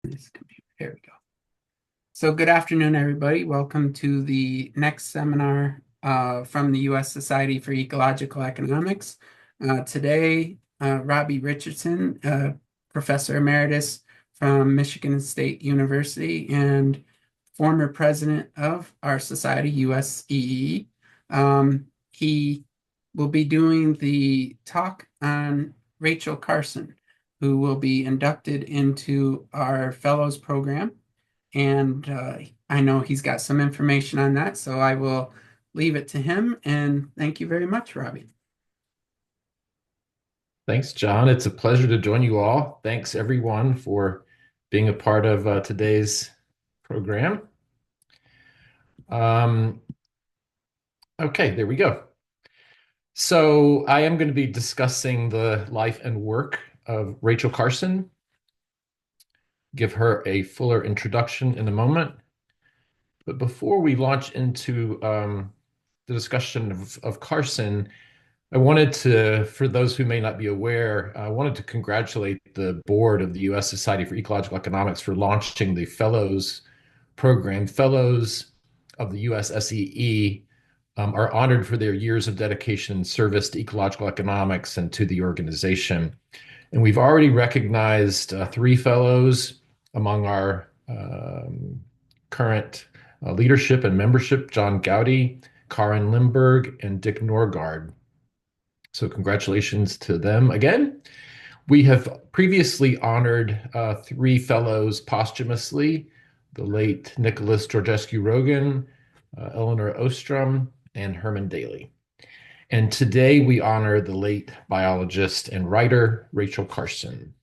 This computer. Here we go. So good afternoon, everybody. Welcome to the next seminar from the U.S. Society for Ecological Economics. Today, Robby Richardson, Professor Emeritus from Michigan State University and former president of our society, USEE. He will be doing the talk on Rachel Carson, who will be inducted into our fellows program. And I know he's got some information on that, so I will leave it to him. And thank you very much, Robby. Thanks, John. It's a pleasure to join you all. Thanks, everyone, for being a part of today's program. Um, okay, there we go. So I am going to be discussing the life and work of Rachel Carson, give her a fuller introduction in a moment. But before we launch into the discussion of Carson, I wanted to, for those who may not be aware, I wanted to congratulate the board of the U.S. Society for Ecological Economics for launching the Fellows program. Fellows of the USSEE are honored for their years of dedication and service to ecological economics and to the organization. And we've already recognized three fellows among our current leadership and membership: John Gowdy, Karin Limberg, and Dick Norgard. So congratulations to them again. We have previously honored three fellows posthumously: the late Nicholas Georgescu-Roegen, Eleanor Ostrom, and Herman Daly. And today we honor the late biologist and writer Rachel Carson.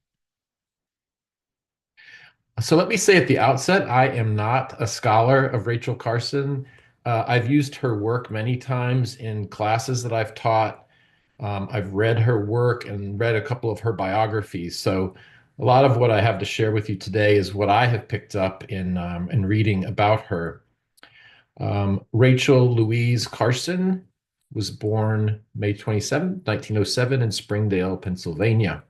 So let me say at the outset, I am not a scholar of Rachel Carson. I've used her work many times in classes that I've taught. I've read her work and read a couple of her biographies. So a lot of what I have to share with you today is what I have picked up in reading about her. Rachel Louise Carson was born May 27, 1907 in Springdale, Pennsylvania.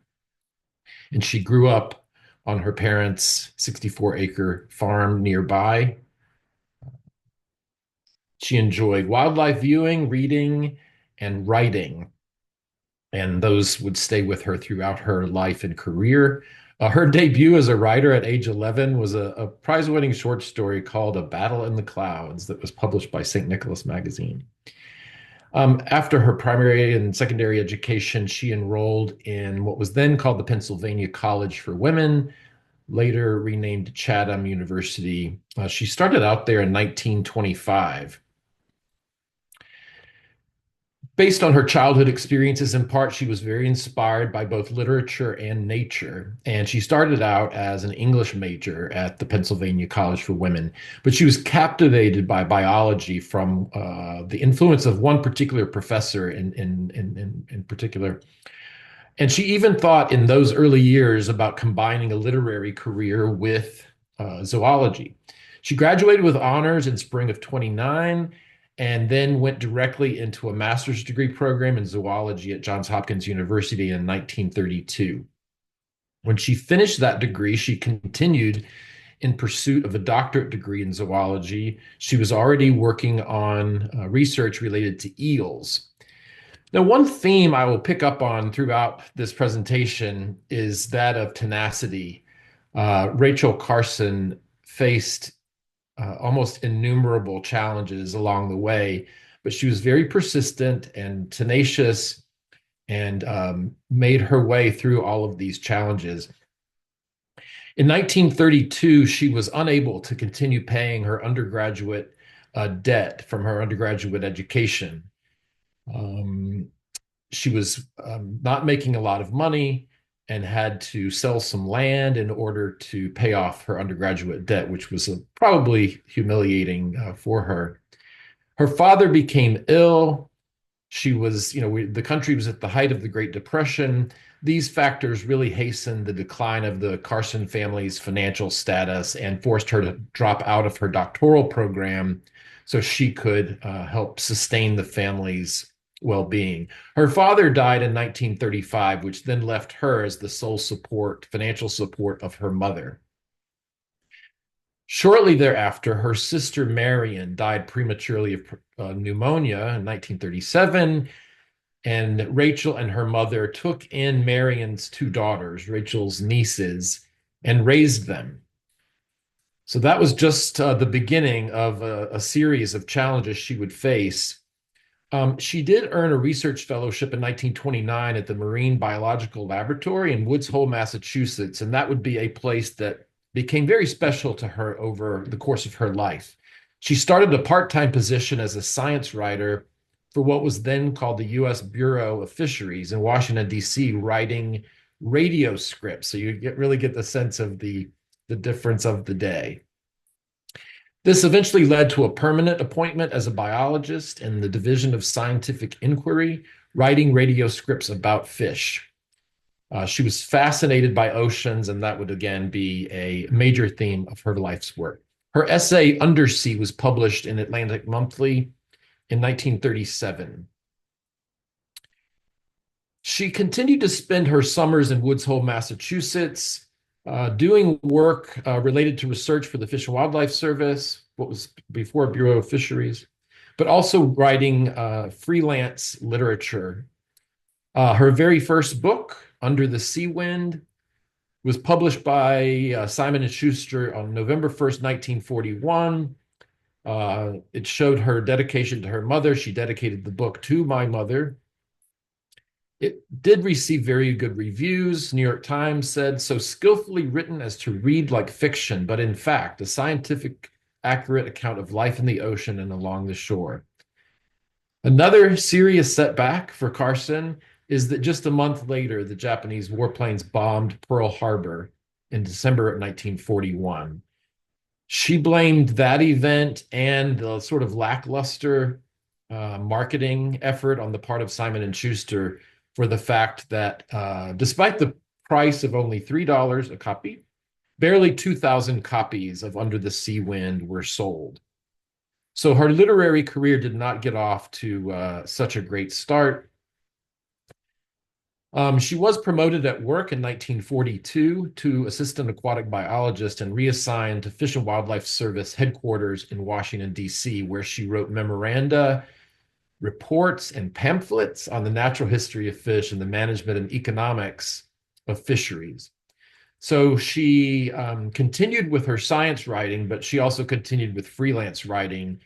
And she grew up on her parents' 64-acre farm nearby. She enjoyed wildlife viewing, reading, and writing, and those would stay with her throughout her life and career. Her debut as a writer at age 11 was a prize-winning short story called A Battle in the Clouds that was published by St. Nicholas Magazine. After her primary and secondary education, she enrolled in what was then called the Pennsylvania College for Women, later renamed Chatham University. She started out there in 1925. Based on her childhood experiences, in part, she was very inspired by both literature and nature. And she started out as an English major at the Pennsylvania College for Women, but she was captivated by biology from the influence of one particular professor in particular. And she even thought in those early years about combining a literary career with zoology. She graduated with honors in spring of 29 and then went directly into a master's degree program in zoology at Johns Hopkins University in 1932. When she finished that degree, she continued in pursuit of a doctorate degree in zoology. She was already working on research related to eels. Now, one theme I will pick up on throughout this presentation is that of tenacity. Rachel Carson faced almost innumerable challenges along the way, but she was very persistent and tenacious and made her way through all of these challenges. In 1932, she was unable to continue paying her undergraduate debt from her undergraduate education. Um, she was not making a lot of money and had to sell some land in order to pay off her undergraduate debt, which was probably humiliating for her. Her father became ill. She was, the country was at the height of the Great Depression. These factors really hastened the decline of the Carson family's financial status and forced her to drop out of her doctoral program so she could help sustain the family's well-being. Her father died in 1935, which then left her as the sole support, financial support of her mother. Shortly thereafter, her sister Marion died prematurely of pneumonia in 1937, and Rachel and her mother took in Marion's two daughters, Rachel's nieces, and raised them. So that was just the beginning of a series of challenges she would face. She did earn a research fellowship in 1929 at the Marine Biological Laboratory in Woods Hole, Massachusetts, and that would be a place that became very special to her over the course of her life. She started a part-time position as a science writer for what was then called the U.S. Bureau of Fisheries in Washington, D.C., writing radio scripts. So you really get the sense of the difference of the day. This eventually led to a permanent appointment as a biologist in the Division of Scientific Inquiry, writing radio scripts about fish. She was fascinated by oceans, and that would again be a major theme of her life's work. Her essay, Undersea, was published in Atlantic Monthly in 1937. She continued to spend her summers in Woods Hole, Massachusetts, doing work related to research for the Fish and Wildlife Service, what was before Bureau of Fisheries, but also writing freelance literature. Her very first book, Under the Sea Wind, was published by Simon & Schuster on November 1st, 1941. It showed her dedication to her mother. She dedicated the book to my mother. It did receive very good reviews. New York Times said, so skillfully written as to read like fiction, but in fact, a scientific, accurate account of life in the ocean and along the shore. Another serious setback for Carson is that just a month later, the Japanese warplanes bombed Pearl Harbor in December of 1941. She blamed that event and the sort of lackluster marketing effort on the part of Simon & Schuster for the fact that despite the price of only $3 a copy, barely 2,000 copies of Under the Sea Wind were sold. So her literary career did not get off to such a great start. She was promoted at work in 1942 to assistant aquatic biologist and reassigned to Fish and Wildlife Service headquarters in Washington, D.C., where she wrote memoranda, reports, and pamphlets on the natural history of fish and the management and economics of fisheries. So she continued with her science writing, but she also continued with freelance writing,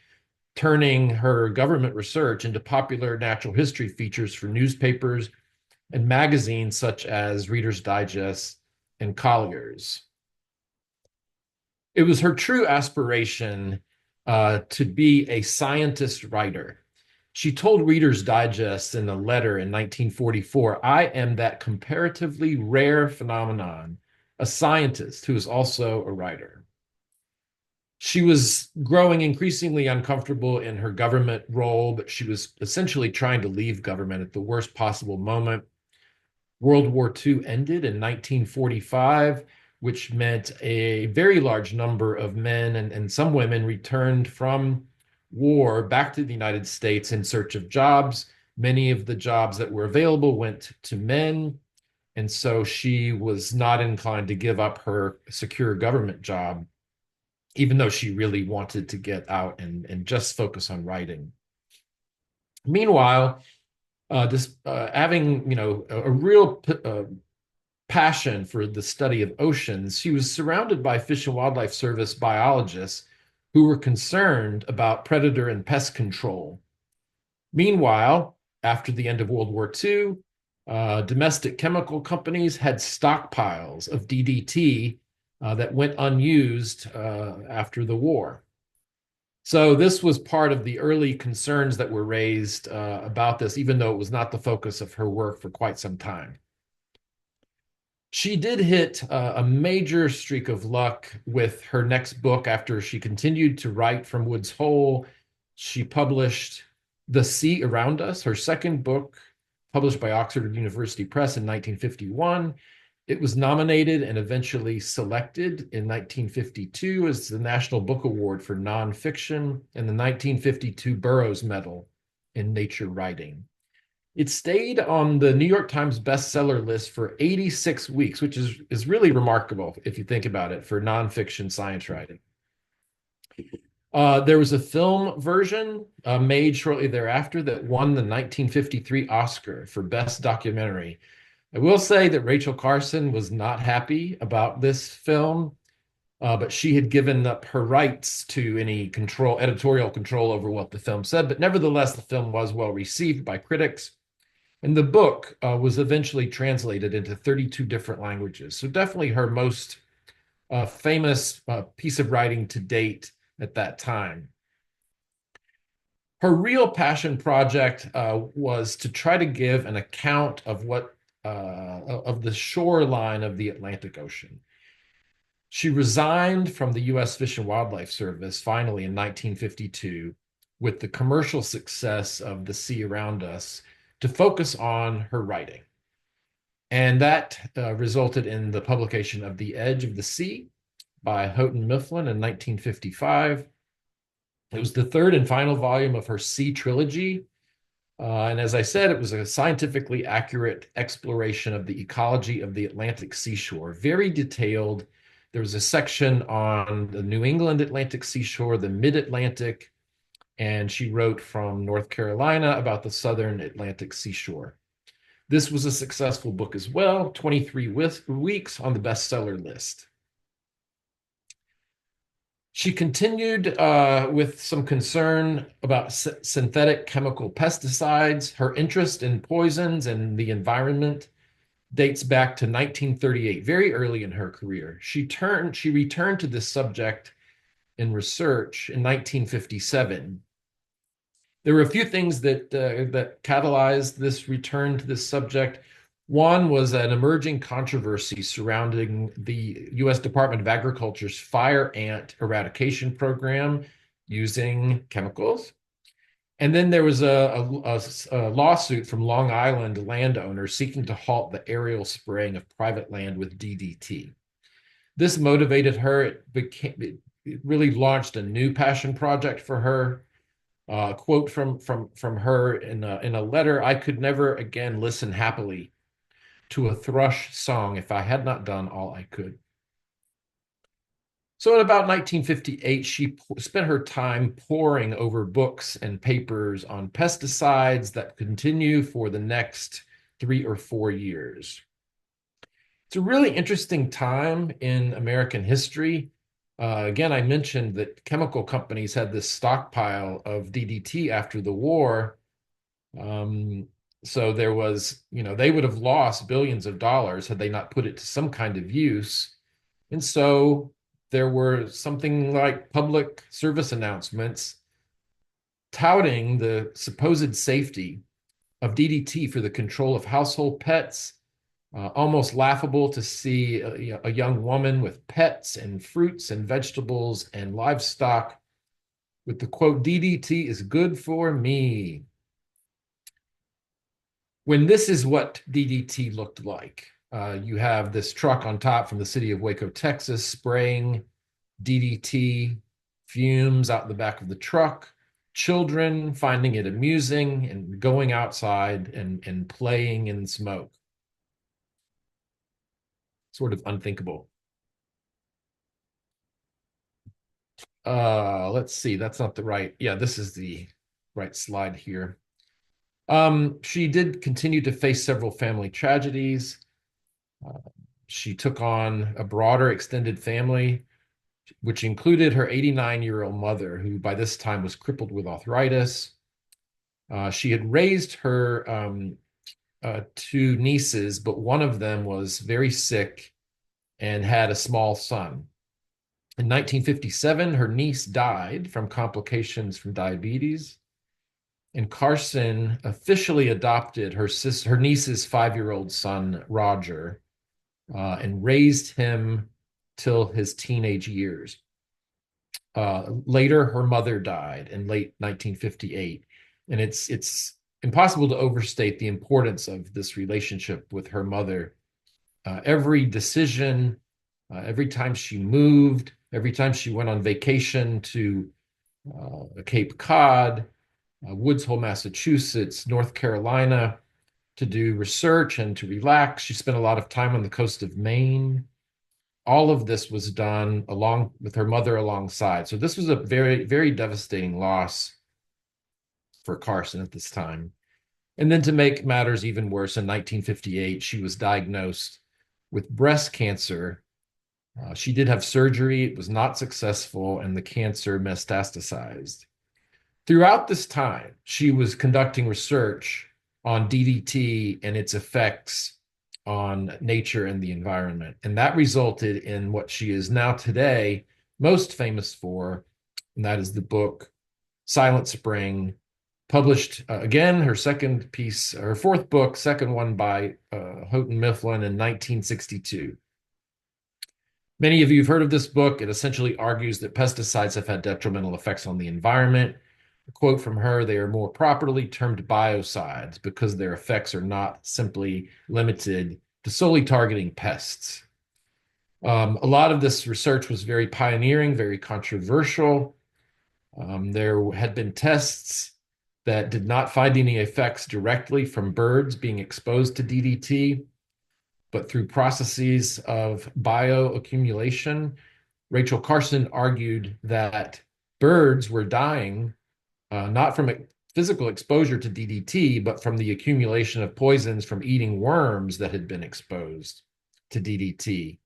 turning her government research into popular natural history features for newspapers and magazines such as Reader's Digest and Collier's. It was her true aspiration to be a scientist writer. She told Reader's Digest in a letter in 1944, I am that comparatively rare phenomenon, a scientist who is also a writer. She was growing increasingly uncomfortable in her government role, but she was essentially trying to leave government at the worst possible moment. World War II ended in 1945, which meant a very large number of men and some women returned from war back to the United States in search of jobs. Many of the jobs that were available went to men, and so she was not inclined to give up her secure government job, even though she really wanted to get out and just focus on writing. Meanwhile, having a real passion for the study of oceans, she was surrounded by Fish and Wildlife Service biologists who were concerned about predator and pest control. Meanwhile, after the end of World War II, domestic chemical companies had stockpiles of DDT that went unused after the war. So this was part of the early concerns that were raised about this, even though it was not the focus of her work for quite some time. She did hit a major streak of luck with her next book after she continued to write from Woods Hole. She published The Sea Around Us, her second book, published by Oxford University Press in 1951. It was nominated and eventually selected in 1952 as the National Book Award for Nonfiction and the 1952 Burroughs Medal in Nature Writing. It stayed on the New York Times bestseller list for 86 weeks, which is really remarkable if you think about it for nonfiction science writing. There was a film version made shortly thereafter that won the 1953 Oscar for Best Documentary. I will say that Rachel Carson was not happy about this film, but she had given up her rights to any editorial control over what the film said. But nevertheless, the film was well received by critics. And the book was eventually translated into 32 different languages. So definitely her most famous piece of writing to date at that time. Her real passion project was to try to give an account of of the shoreline of the Atlantic Ocean. She resigned from the U.S. Fish and Wildlife Service finally in 1952 with the commercial success of The Sea Around Us to focus on her writing. And that resulted in the publication of The Edge of the Sea by Houghton Mifflin in 1955. It was the third and final volume of her Sea trilogy. And as I said, it was a scientifically accurate exploration of the ecology of the Atlantic seashore, very detailed. There was a section on the New England Atlantic seashore, the mid-Atlantic, and she wrote from North Carolina about the southern Atlantic seashore. This was a successful book as well, 23 weeks on the bestseller list. She continued with some concern about synthetic chemical pesticides. Her interest in poisons and the environment dates back to 1938, very early in her career. She returned to this subject in research in 1957. There were a few things that catalyzed this return to this subject. One was an emerging controversy surrounding the U.S. Department of Agriculture's fire ant eradication program using chemicals. And then there was a lawsuit from Long Island landowners seeking to halt the aerial spraying of private land with DDT. This motivated her. It really launched a new passion project for her. Quote from her in a letter: "I could never again listen happily to a thrush song if I had not done all I could." So in about 1958, she spent her time poring over books and papers on pesticides that continue for the next 3 or 4 years. It's a really interesting time in American history. Again, I mentioned that chemical companies had this stockpile of DDT after the war. So there was, they would have lost billions of dollars had they not put it to some kind of use. And so there were something like public service announcements touting the supposed safety of DDT for the control of household pets. Almost laughable to see a young woman with pets and fruits and vegetables and livestock with the quote, "DDT is good for me." When this is what DDT looked like, you have this truck on top from the city of Waco, Texas, spraying DDT fumes out the back of the truck, children finding it amusing and going outside and playing in smoke. Sort of unthinkable. Let's see, that's not the right. Yeah, this is the right slide here. She did continue to face several family tragedies. She took on a broader extended family, which included her 89-year-old mother, who by this time was crippled with arthritis. She had raised her two nieces, but one of them was very sick and had a small son. In 1957, her niece died from complications from diabetes, and Carson officially adopted her niece's 5-year-old son, Roger, and raised him till his teenage years. Later, her mother died in late 1958, and it's impossible to overstate the importance of this relationship with her mother. Every decision, every time she moved, every time she went on vacation to Cape Cod, Woods Hole, Massachusetts, North Carolina, to do research and to relax. She spent a lot of time on the coast of Maine. All of this was done along with her mother alongside. So this was a very, very devastating loss for Carson at this time. And then to make matters even worse, in 1958, she was diagnosed with breast cancer. She did have surgery, it was not successful, and the cancer metastasized. Throughout this time, she was conducting research on DDT and its effects on nature and the environment. And that resulted in what she is now today most famous for, and that is the book Silent Spring, published again, her second piece, her fourth book, second one by Houghton Mifflin in 1962. Many of you have heard of this book. It essentially argues that pesticides have had detrimental effects on the environment. A quote from her: they are more properly termed biocides because their effects are not simply limited to solely targeting pests. A lot of this research was very pioneering, very controversial. There had been tests that did not find any effects directly from birds being exposed to DDT, but through processes of bioaccumulation. Rachel Carson argued that birds were dying not from physical exposure to DDT, but from the accumulation of poisons from eating worms that had been exposed to DDT.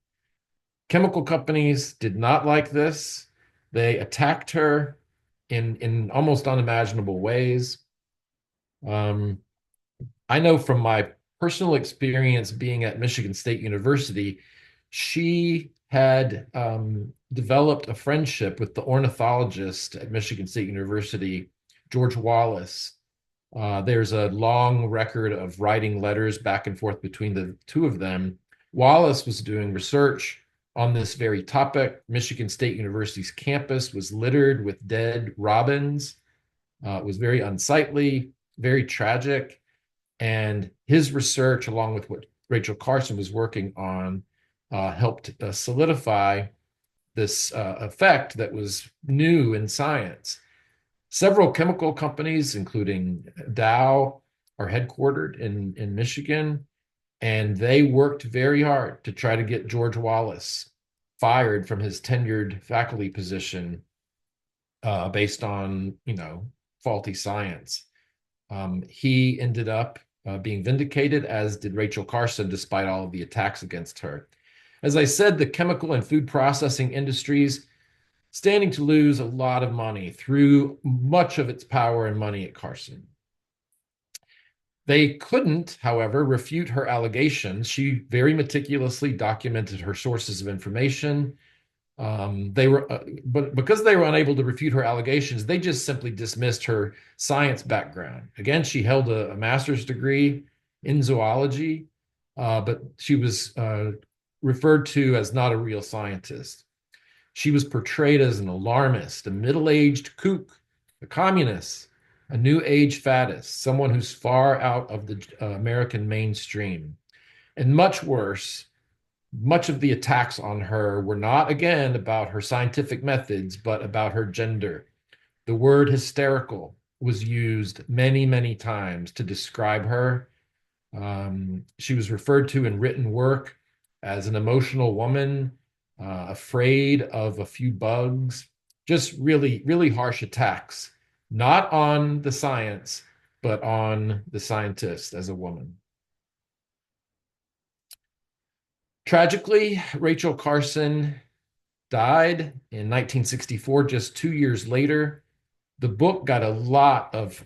Chemical companies did not like this. They attacked her in almost unimaginable ways. Um, I know from my personal experience being at Michigan State University, she had developed a friendship with the ornithologist at Michigan State University, George Wallace. There's a long record of writing letters back and forth between the two of them. Wallace was doing research on this very topic. Michigan State University's campus was littered with dead robins. It was very unsightly, very tragic. And his research, along with what Rachel Carson was working on, helped solidify this effect that was new in science. Several chemical companies, including Dow, are headquartered in Michigan, and they worked very hard to try to get George Wallace fired from his tenured faculty position based on, faulty science. He ended up being vindicated, as did Rachel Carson, despite all of the attacks against her. As I said, the chemical and food processing industries standing to lose a lot of money through much of its power and money at Carson. They couldn't, however, refute her allegations. She very meticulously documented her sources of information. But because they were unable to refute her allegations, they just simply dismissed her science background. Again, she held a master's degree in zoology, but she was referred to as not a real scientist. She was portrayed as an alarmist, a middle-aged kook, a communist, a new age faddist, someone who's far out of the American mainstream. And much worse, much of the attacks on her were not, again, about her scientific methods, but about her gender. The word hysterical was used many, many times to describe her. She was referred to in written work as an emotional woman, afraid of a few bugs, just really, really harsh attacks, not on the science, but on the scientist as a woman. Tragically, Rachel Carson died in 1964, just 2 years later. The book got a lot of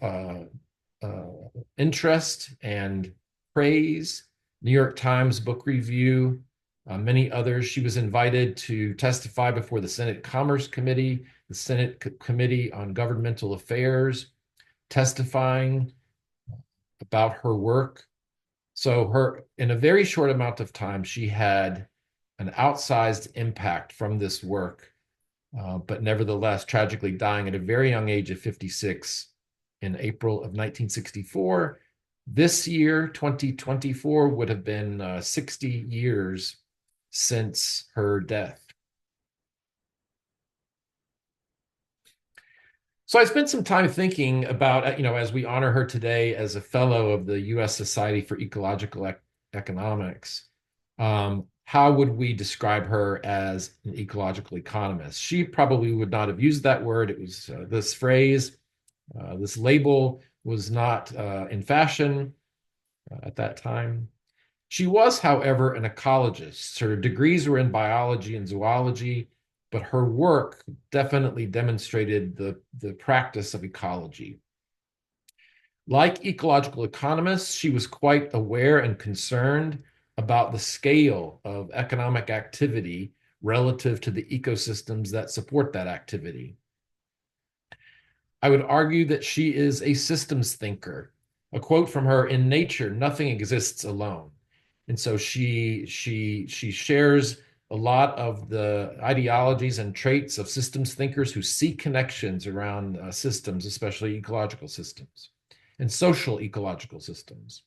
interest and praise. New York Times Book Review, many others. She was invited to testify before the Senate Commerce Committee, the Senate Committee on Governmental Affairs, testifying about her work. So in a very short amount of time, she had an outsized impact from this work, but nevertheless, tragically dying at a very young age of 56 in April of 1964. This year, 2024, would have been 60 years since her death. So I spent some time thinking about, as we honor her today as a fellow of the U.S. Society for Ecological Economics, how would we describe her as an ecological economist? She probably would not have used that word. It was this phrase, this label was not in fashion at that time. She was, however, an ecologist. Her degrees were in biology and zoology, but her work definitely demonstrated the practice of ecology. Like ecological economists, she was quite aware and concerned about the scale of economic activity relative to the ecosystems that support that activity. I would argue that she is a systems thinker. A quote from her: "In nature, nothing exists alone." And so she shares a lot of the ideologies and traits of systems thinkers who see connections around systems, especially ecological systems and social ecological systems.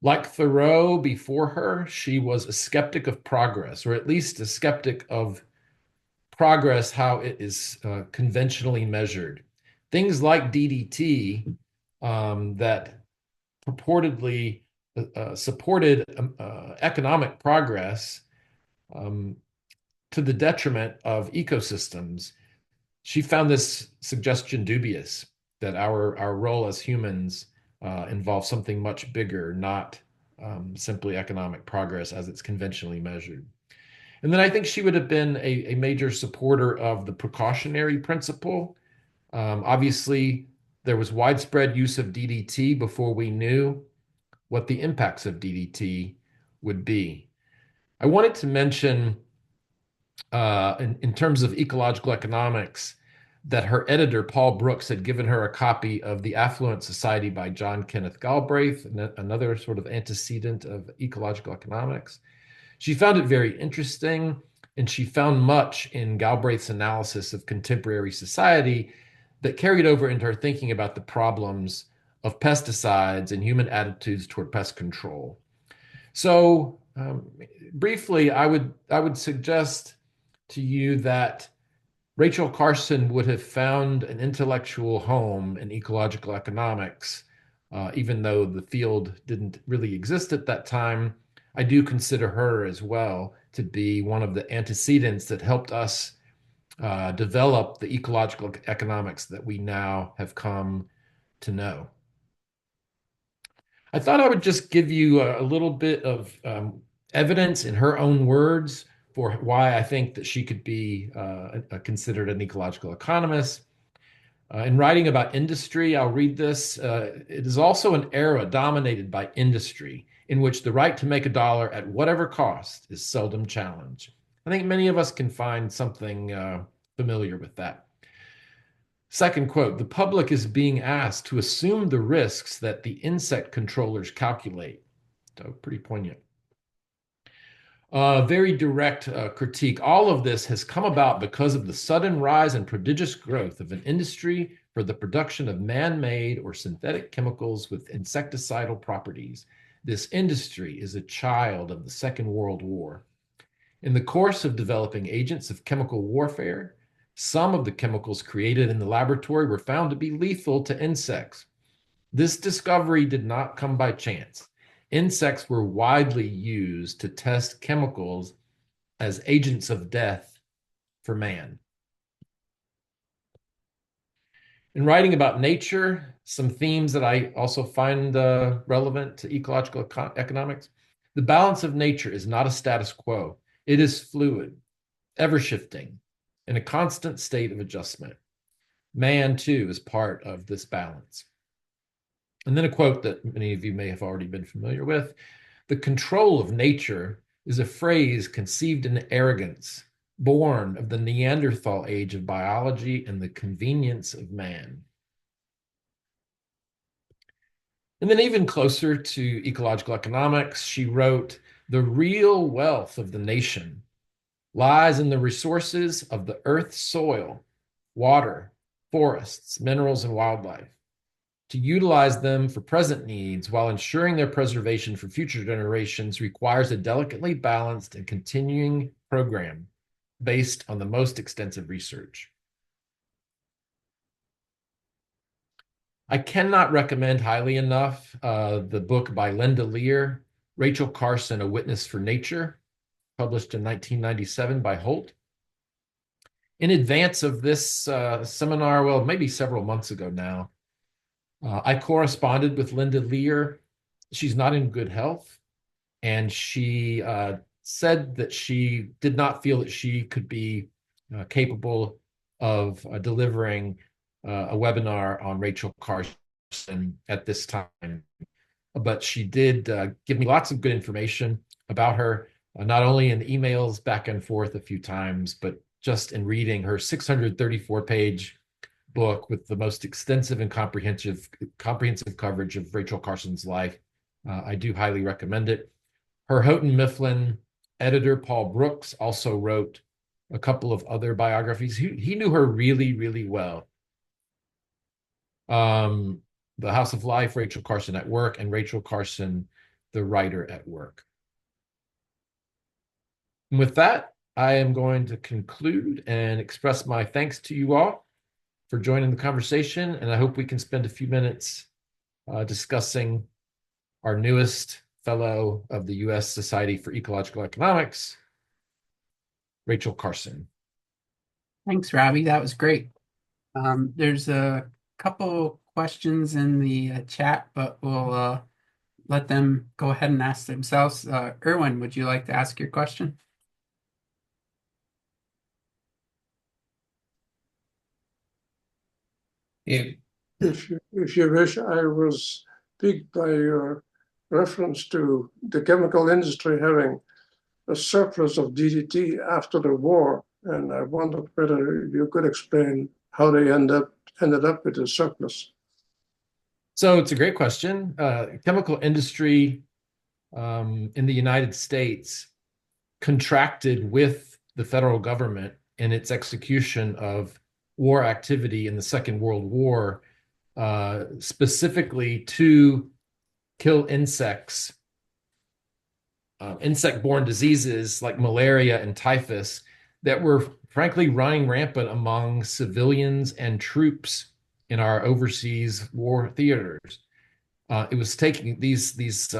Like Thoreau before her, she was a skeptic of progress, or at least a skeptic of progress, how it is conventionally measured. Things like DDT that purportedly supported economic progress um, to the detriment of ecosystems. She found this suggestion dubious that our role as humans involves something much bigger, not simply economic progress as it's conventionally measured. And then I think she would have been a major supporter of the precautionary principle. Obviously, there was widespread use of DDT before we knew what the impacts of DDT would be. I wanted to mention, in terms of ecological economics, that her editor, Paul Brooks, had given her a copy of The Affluent Society by John Kenneth Galbraith, another sort of antecedent of ecological economics. She found it very interesting, and she found much in Galbraith's analysis of contemporary society that carried over into her thinking about the problems of pesticides and human attitudes toward pest control. So, briefly, I would suggest to you that Rachel Carson would have found an intellectual home in ecological economics, even though the field didn't really exist at that time. I do consider her as well to be one of the antecedents that helped us develop the ecological economics that we now have come to know. I thought I would just give you a little bit of evidence in her own words for why I think that she could be considered an ecological economist. In writing about industry, I'll read this. It is also an era dominated by industry, in which the right to make a dollar at whatever cost is seldom challenged. I think many of us can find something familiar with that. Second quote: "The public is being asked to assume the risks that the insect controllers calculate." So pretty poignant. Very direct critique. All of this has come about because of the sudden rise and prodigious growth of an industry for the production of man-made or synthetic chemicals with insecticidal properties. This industry is a child of the Second World War. In the course of developing agents of chemical warfare, some of the chemicals created in the laboratory were found to be lethal to insects. This discovery did not come by chance. Insects were widely used to test chemicals as agents of death for man. In writing about nature, some themes that I also find relevant to ecological economics: the balance of nature is not a status quo. It is fluid, ever shifting, in a constant state of adjustment. Man, too, is part of this balance. And then a quote that many of you may have already been familiar with: "The control of nature is a phrase conceived in arrogance, born of the Neanderthal age of biology and the convenience of man." And then, even closer to ecological economics, she wrote, "The real wealth of the nation lies in the resources of the earth's soil, water, forests, minerals, and wildlife. To utilize them for present needs while ensuring their preservation for future generations requires a delicately balanced and continuing program based on the most extensive research." I cannot recommend highly enough the book by Linda Lear, Rachel Carson, A Witness for Nature, published in 1997 by Holt. In advance of this seminar, well, maybe several months ago now, I corresponded with Linda Lear. She's not in good health, and she said that she did not feel that she could be capable of delivering a webinar on Rachel Carson at this time. But she did give me lots of good information about her, not only in emails back and forth a few times, but just in reading her 634-page book with the most extensive and comprehensive coverage of Rachel Carson's life. I do highly recommend it. Her Houghton Mifflin editor, Paul Brooks, also wrote a couple of other biographies. He knew her really, really well. The House of Life, Rachel Carson at Work, and Rachel Carson, the Writer at Work. And with that, I am going to conclude and express my thanks to you all for joining the conversation, and I hope we can spend a few minutes discussing our newest fellow of the U.S. Society for Ecological Economics, Rachel Carson. Thanks, Robby. That was great. There's a couple questions in the chat, but we'll let them go ahead and ask themselves. Erwin, would you like to ask your question? If you wish, I was piqued by your reference to the chemical industry having a surplus of DDT after the war, and I wondered whether you could explain how they ended up with a surplus. So it's a great question. Chemical industry in the United States contracted with the federal government in its execution of war activity in the Second World War, specifically to kill insects, insect-borne diseases like malaria and typhus that were frankly running rampant among civilians and troops in our overseas war theaters. It was taking these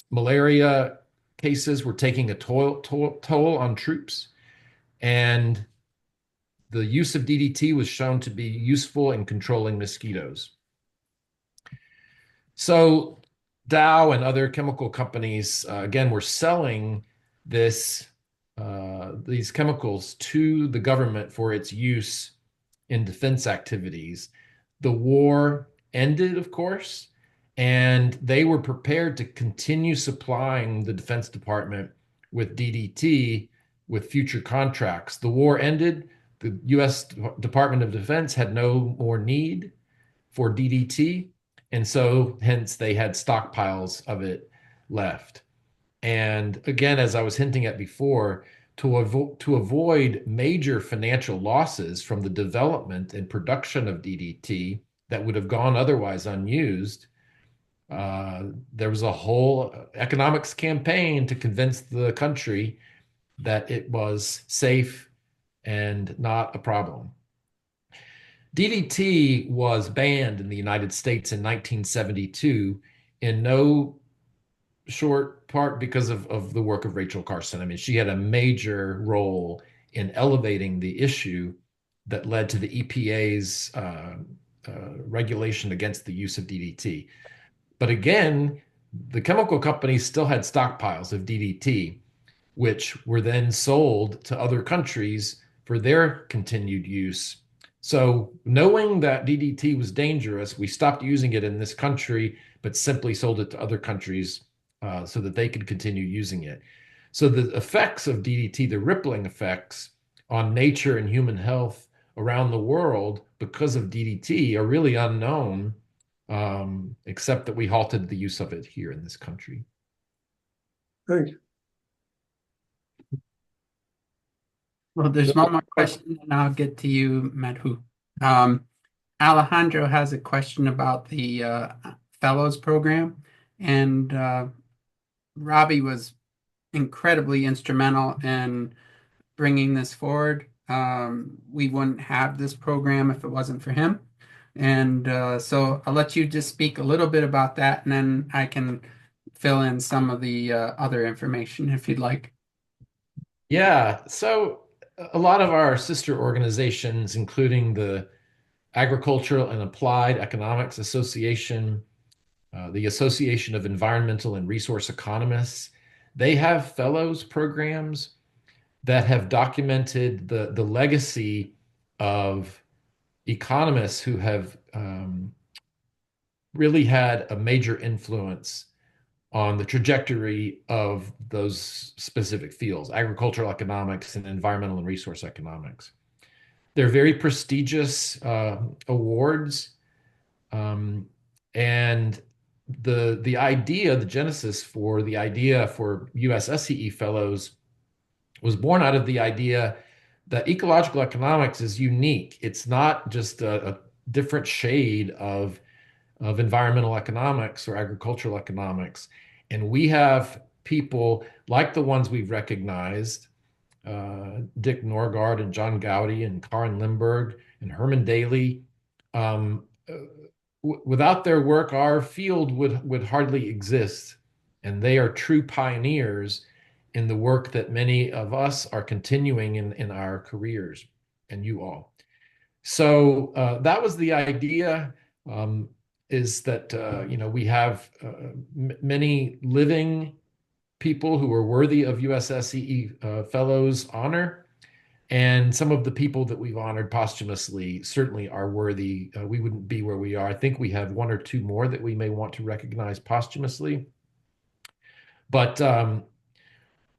malaria cases were taking a toll on troops, and the use of DDT was shown to be useful in controlling mosquitoes. So Dow and other chemical companies, again, were selling these chemicals to the government for its use in defense activities. The war ended, of course, and they were prepared to continue supplying the Defense Department with DDT with future contracts. The war ended. The U.S. Department of Defense had no more need for DDT, and so hence they had stockpiles of it left. And again, as I was hinting at before, to avoid major financial losses from the development and production of DDT that would have gone otherwise unused, there was a whole economics campaign to convince the country that it was safe and not a problem. DDT was banned in the United States in 1972 in no short part because of the work of Rachel Carson. I mean, she had a major role in elevating the issue that led to the EPA's regulation against the use of DDT. But again, the chemical companies still had stockpiles of DDT, which were then sold to other countries for their continued use. So knowing that DDT was dangerous, we stopped using it in this country, but simply sold it to other countries so that they could continue using it. So the effects of DDT, the rippling effects on nature and human health around the world because of DDT are really unknown, except that we halted the use of it here in this country. Thank you. Well, there's one more question, and I'll get to you, Madhu. Alejandro has a question about the Fellows program, and Robby was incredibly instrumental in bringing this forward. We wouldn't have this program if it wasn't for him. And so I'll let you just speak a little bit about that, and then I can fill in some of the other information if you'd like. Yeah, so a lot of our sister organizations, including the Agricultural and Applied Economics Association, the Association of Environmental and Resource Economists, they have fellows programs that have documented the legacy of economists who have really had a major influence on the trajectory of those specific fields, agricultural economics and environmental and resource economics. They're very prestigious awards. Um, and the idea, the genesis for the idea for USSEE Fellows was born out of the idea that ecological economics is unique. It's not just a different shade of environmental economics or agricultural economics. And we have people like the ones we've recognized, Dick Norgard and John Gowdy and Karin Limburg and Herman Daly. Without their work, our field would hardly exist. And they are true pioneers in the work that many of us are continuing in our careers, and you all. So that was the idea. Is that we have many living people who are worthy of USSEE Fellows honor, and some of the people that we've honored posthumously certainly are worthy. We wouldn't be where we are. I think we have one or two more that we may want to recognize posthumously. But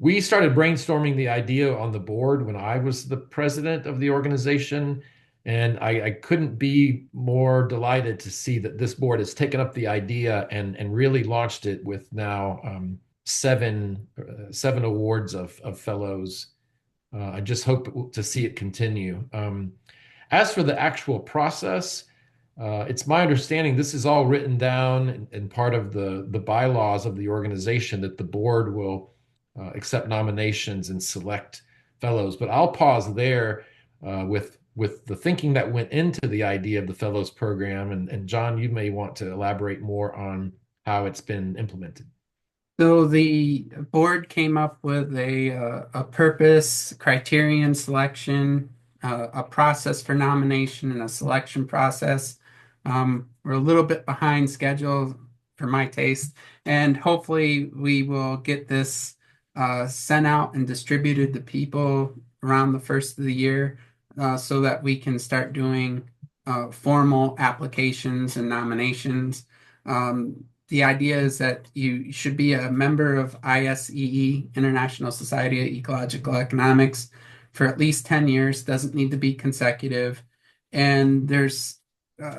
we started brainstorming the idea on the board when I was the president of the organization. And I couldn't be more delighted to see that this board has taken up the idea and really launched it with now seven awards of fellows. I just hope to see it continue. As for the actual process, it's my understanding this is all written down in part of the bylaws of the organization that the board will accept nominations and select fellows. But I'll pause there with the thinking that went into the idea of the fellows program. And John, you may want to elaborate more on how it's been implemented. So the board came up with a purpose, criterion selection, a process for nomination, and a selection process. We're a little bit behind schedule for my taste, and hopefully we will get this sent out and distributed to people around the first of the year so that we can start doing formal applications and nominations. The idea is that you should be a member of ISEE, International Society of Ecological Economics, for at least 10 years, doesn't need to be consecutive. And there's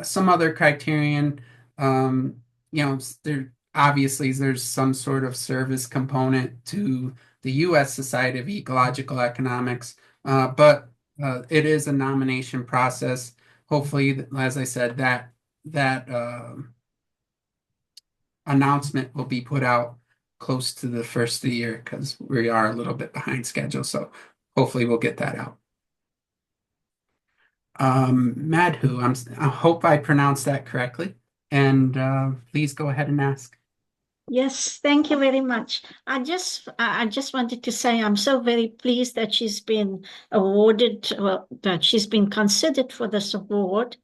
some other criterion. There obviously there's some sort of service component to the U.S. Society of Ecological Economics, but it is a nomination process. Hopefully, as I said, that announcement will be put out close to the first of the year because we are a little bit behind schedule. So hopefully we'll get that out. Madhu, I hope I pronounced that correctly. And please go ahead and ask. Yes, thank you very much. I just wanted to say I'm so very pleased that she's been awarded, well, that she's been considered for this award.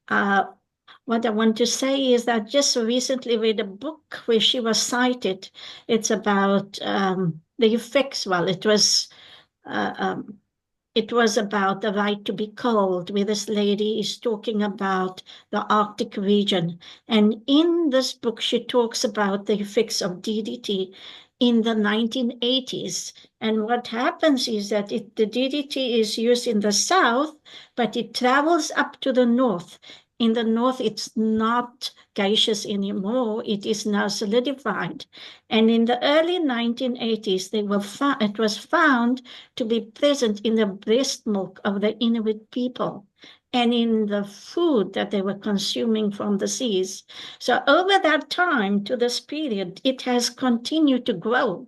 What I want to say is that just recently read a book where she was cited. It's about the effects. Well, it was about the right to be cold, where this lady is talking about the Arctic region. And in this book, she talks about the effects of DDT in the 1980s. And what happens is that the DDT is used in the south, but it travels up to the north. In the north, it's not gaseous anymore. It is now solidified. And in the early 1980s, it was found to be present in the breast milk of the Inuit people and in the food that they were consuming from the seas. So over that time to this period, it has continued to grow.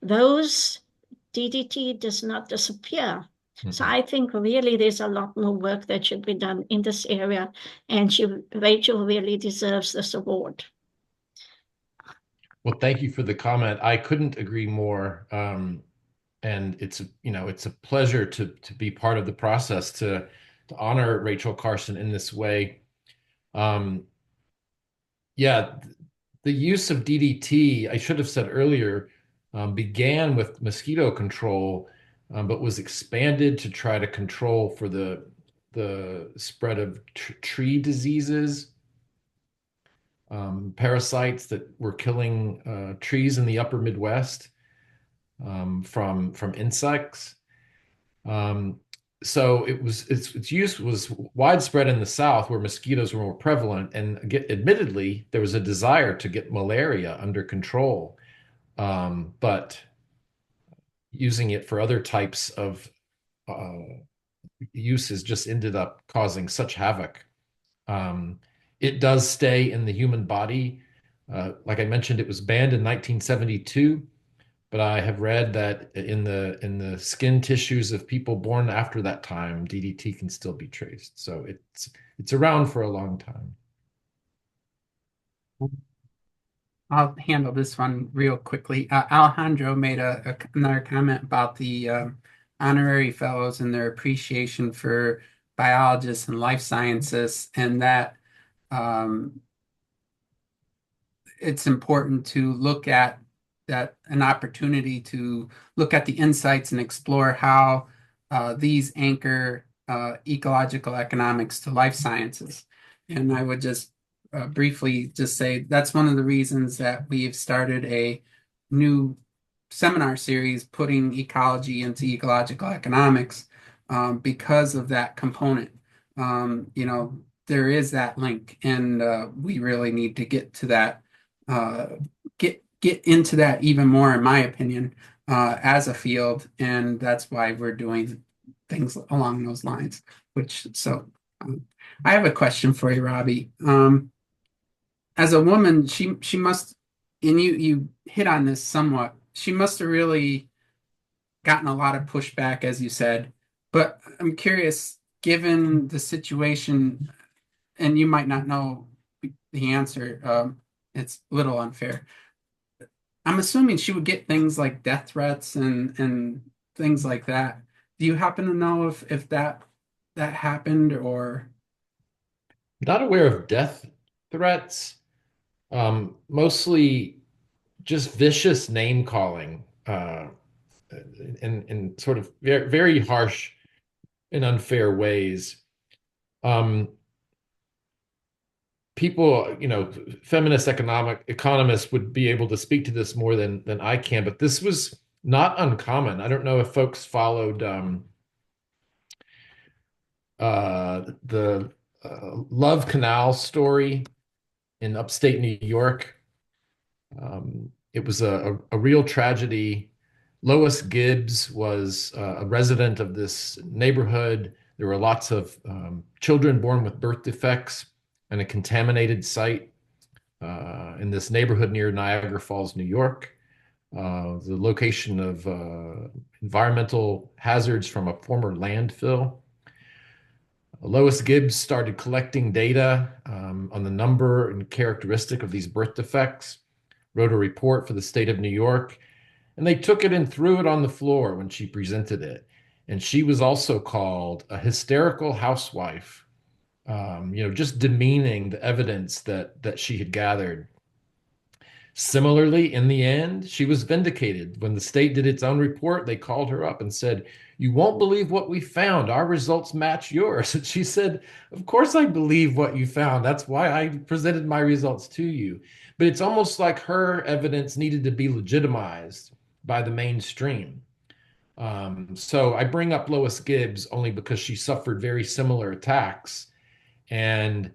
Those DDT does not disappear. So I think really there's a lot more work that should be done in this area, and Rachel really deserves this award. Well, thank you for the comment. I couldn't agree more. And it's a pleasure to be part of the process to honor Rachel Carson in this way. Um, yeah, the use of DDT, I should have said earlier, began with mosquito control, but was expanded to try to control for the spread of tree diseases, parasites that were killing trees in the upper Midwest, from insects. Um, so its use was widespread in the South where mosquitoes were more prevalent, and admittedly, there was a desire to get malaria under control. But using it for other types of uh, uses just ended up causing such havoc. Um, it does stay in the human body. Like I mentioned, it was banned in 1972. But I have read that in the skin tissues of people born after that time, DDT can still be traced. So it's around for a long time. I'll handle this one real quickly. Alejandro made another comment about the honorary fellows and their appreciation for biologists and life scientists, and that um, it's important to look at that an opportunity to look at the insights and explore how these anchor ecological economics to life sciences. And I would just briefly just say that's one of the reasons that we've started a new seminar series putting ecology into ecological economics because of that component. There is that link, and we really need to get to that uh, get into that even more, in my opinion, as a field, and that's why we're doing things along those lines. Um, I have a question for you, Robby. As a woman, she must, and you hit on this somewhat. She must have really gotten a lot of pushback, as you said. But I'm curious, given the situation, and you might not know the answer. It's a little unfair. I'm assuming she would get things like death threats and things like that. Do you happen to know if that happened or? Not aware of death threats, mostly just vicious name calling, in sort of very, very harsh and unfair ways. Um, People, feminist economic economists would be able to speak to this more than I can, but this was not uncommon. I don't know if folks followed the Love Canal story in upstate New York. It was a real tragedy. Lois Gibbs was a resident of this neighborhood. There were lots of children born with birth defects and a contaminated site in this neighborhood near Niagara Falls, New York. The location of environmental hazards from a former landfill. Lois Gibbs started collecting data on the number and characteristic of these birth defects, wrote a report for the state of New York, and they took it and threw it on the floor when she presented it. And she was also called a hysterical housewife, just demeaning the evidence that she had gathered. Similarly, in the end, she was vindicated. When the state did its own report, they called her up and said, "You won't believe what we found. Our results match yours." And she said, "Of course I believe what you found. That's why I presented my results to you." But it's almost like her evidence needed to be legitimized by the mainstream. So I bring up Lois Gibbs only because she suffered very similar attacks. And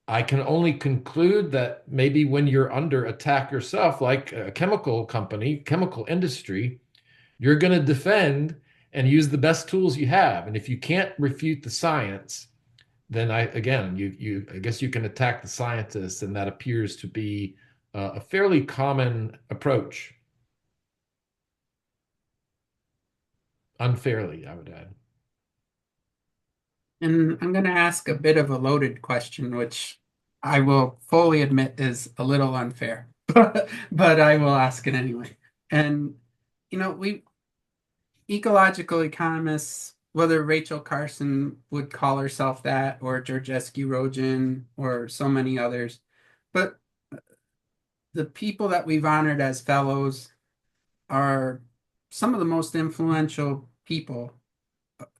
I can only conclude that maybe when you're under attack yourself, like a chemical company, chemical industry, you're going to defend and use the best tools you have. And if you can't refute the science, then I guess you can attack the scientists, and that appears to be a fairly common approach. Unfairly, I would add. And I'm going to ask a bit of a loaded question, which I will fully admit is a little unfair. but I will ask it anyway. And we ecological economists, whether Rachel Carson would call herself that, or Georgescu Rojan, or so many others, but the people that we've honored as fellows are some of the most influential people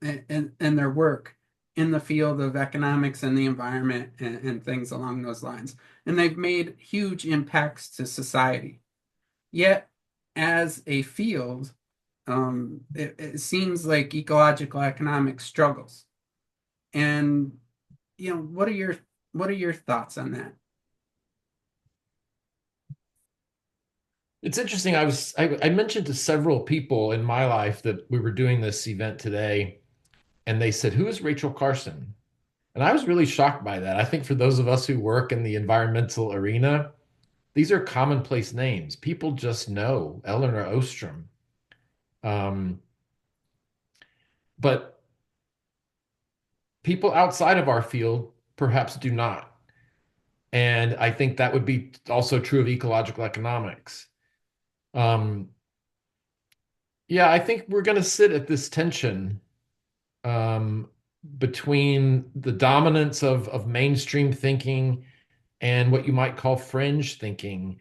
in their work in the field of economics and the environment and things along those lines. And they've made huge impacts to society. Yet, as a field, it seems like ecological economics struggles. And what are your thoughts on that? It's interesting. I mentioned to several people in my life that we were doing this event today, and they said, "Who is Rachel Carson?" And I was really shocked by that. I think for those of us who work in the environmental arena, these are commonplace names. People just know Eleanor Ostrom. Um, but people outside of our field perhaps do not. And I think that would be also true of ecological economics. Um, yeah, I think we're going to sit at this tension um, between the dominance of mainstream thinking and what you might call fringe thinking,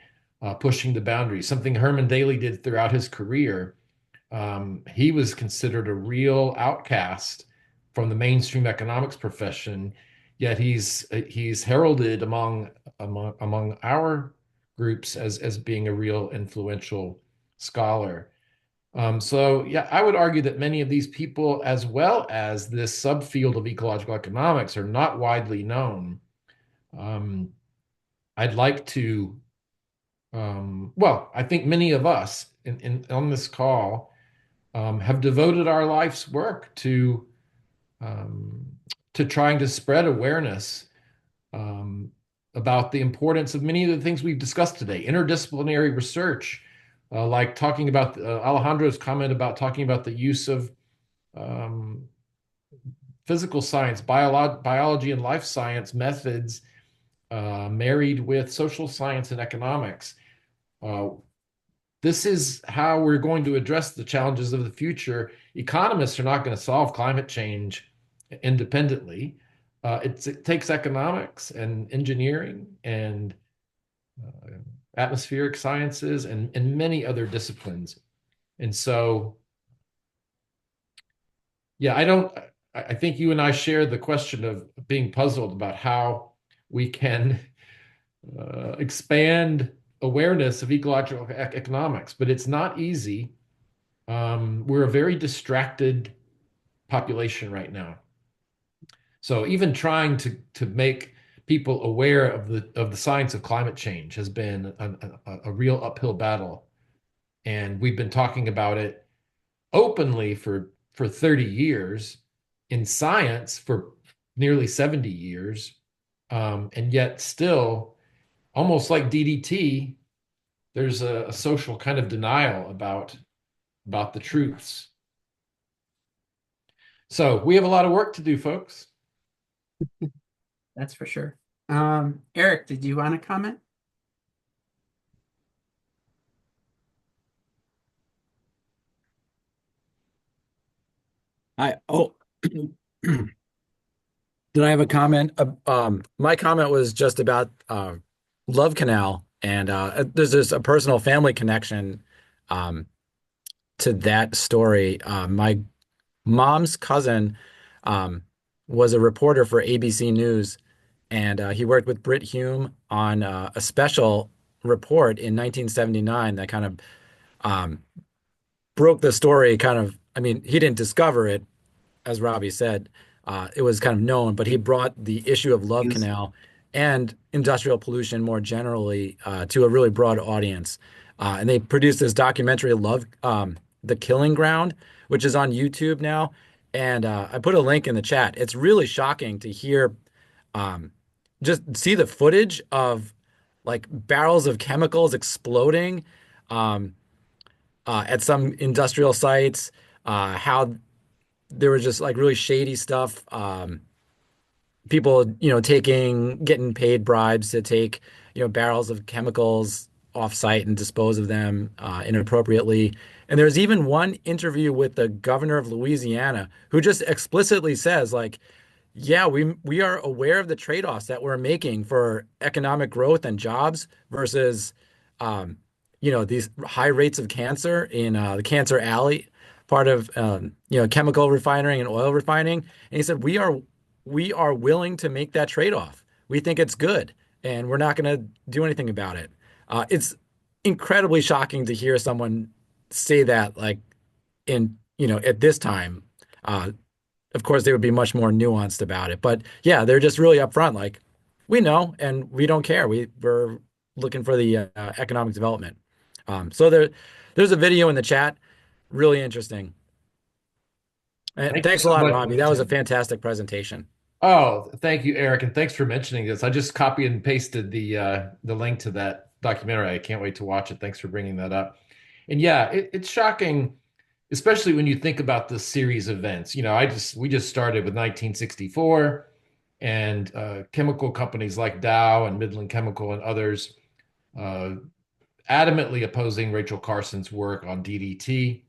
pushing the boundaries, something Herman Daly did throughout his career. He was considered a real outcast from the mainstream economics profession, yet he's heralded among our groups as being a real influential scholar. So yeah, I would argue that many of these people, as well as this subfield of ecological economics, are not widely known. Um, I'd like to, well, I think many of us on this call have devoted our life's work um, to trying to spread awareness um, about the importance of many of the things we've discussed today. Interdisciplinary research, like talking about Alejandro's comment about talking about the use of um, physical science, biology, and life science methods married with social science and economics. Uh, this is how we're going to address the challenges of the future. Economists are not going to solve climate change independently. It takes economics and engineering and uh, atmospheric sciences and many other disciplines. And so, yeah, I think you and I share the question of being puzzled about how we can expand awareness of ecological economics, but it's not easy. We're a very distracted population right now. So even trying to make people aware of the science of climate change has been a real uphill battle. And we've been talking about it openly for 30 years, in science for nearly 70 years. And yet still, almost like DDT, there's a social kind of denial about the truths. So we have a lot of work to do, folks. That's for sure. Eric, did you want to comment? Did I have a comment? My comment was just about Love Canal, and there's just a personal family connection um, to that story. My mom's cousin um, was a reporter for ABC News, and he worked with Brit Hume on a special report in 1979 that kind of um, broke the story. Kind of, I mean, he didn't discover it, as Robby said. It was kind of known, but he brought the issue of Love Yes. Canal and industrial pollution more generally to a really broad audience. And they produced this documentary, Love, The Killing Ground, which is on YouTube now. And I put a link in the chat. It's really shocking to hear, um, just see the footage of like barrels of chemicals exploding um, at some industrial sites, how there was just like really shady stuff. People, getting paid bribes to take, barrels of chemicals off-site and dispose of them inappropriately. And there's even one interview with the governor of Louisiana who just explicitly says, like, yeah, we are aware of the trade-offs that we're making for economic growth and jobs versus, um, these high rates of cancer in the Cancer Alley part of, chemical refining and oil refining. And he said, we are willing to make that trade-off. We think it's good, and we're not going to do anything about it. It's incredibly shocking to hear someone say that, like, at this time. Of course, they would be much more nuanced about it. But yeah, they're just really upfront, like, we know and we don't care. We're looking for the economic development. So there's a video in the chat, really interesting. And Thank you thanks a so lot, much. Robbie. That was a fantastic presentation. Oh, thank you, Eric, and thanks for mentioning this. I just copied and pasted the link to that documentary. I can't wait to watch it. Thanks for bringing that up. And yeah, it's shocking, especially when you think about the series of events. We just started with 1964, and chemical companies like Dow and Midland Chemical and others uh, adamantly opposing Rachel Carson's work on DDT.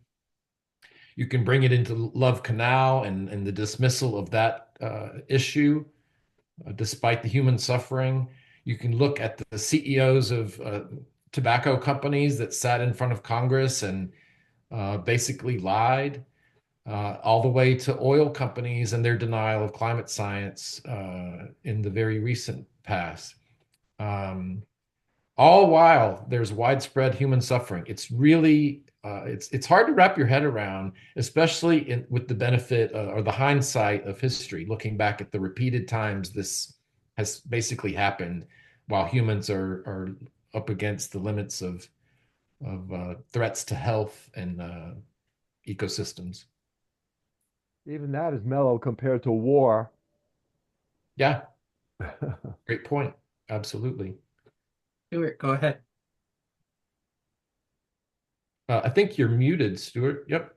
You can bring it into Love Canal and the dismissal of that issue, despite the human suffering. You can look at the CEOs of tobacco companies that sat in front of Congress and basically lied, all the way to oil companies and their denial of climate science in the very recent past. All while there's widespread human suffering. It's really it's hard to wrap your head around, especially with the benefit or the hindsight of history, looking back at the repeated times this has basically happened while humans are up against the limits of threats to health and ecosystems. Even that is mellow compared to war. Yeah, great point. Absolutely. Stuart, go ahead. I think you're muted, Stuart. Yep.